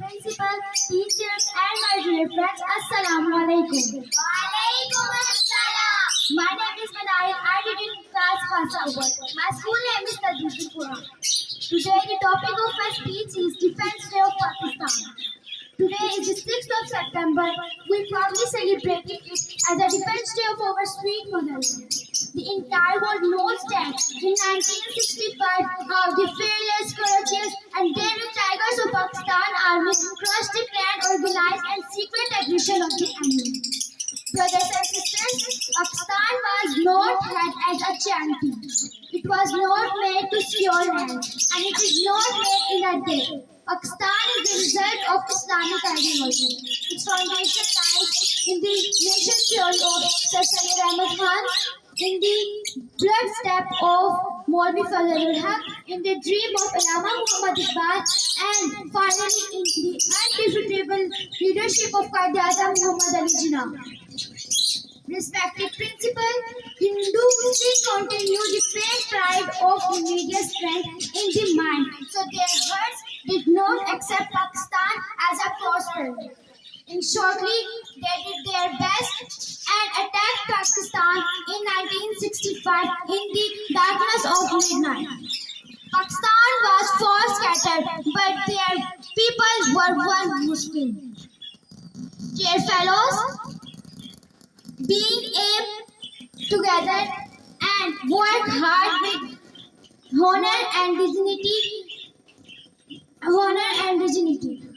principal, teachers, and my dear friends, Assalamu alaikum. Walaikum assalam. My name is Manail. I did in class first hour. My school name is tadrees. Today the topic of my speech is Defense Day of Pakistan. Today is the 6th of September. We proudly celebrate it as a Defense Day of our sweet motherland. The entire world knows that in 1965, how the fearless, courageous, and daring tigers of Pakistan army crushed the planned, organized, and secret aggression of the enemy. Brothers and sisters, Pakistan was not had as a charity. It was not made to secure land, and it is not made in a day. Pakistan is the result of Islamic ideology. Its foundation lies in the nation theory of Sir Sayyid Ahmad Khan, in the blood step of Maulvi Fazlul Haq, in the dream of Allama Muhammad Iqbal, and finally in the undefeatable leadership of Qaid-e-Azam Muhammad Ali Jinnah. Respected principal, Hindus still continue the fake pride of immediate strength in the mind, so their hearts did not accept Pakistan as a prosperity. In shortly, they did their best and attacked Pakistan in 1965 in the darkness of midnight. Pakistan was far scattered, but their people were one Muslim. Dear fellows, being together and work hard with honor and dignity.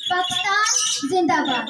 Pakistan Zindabad.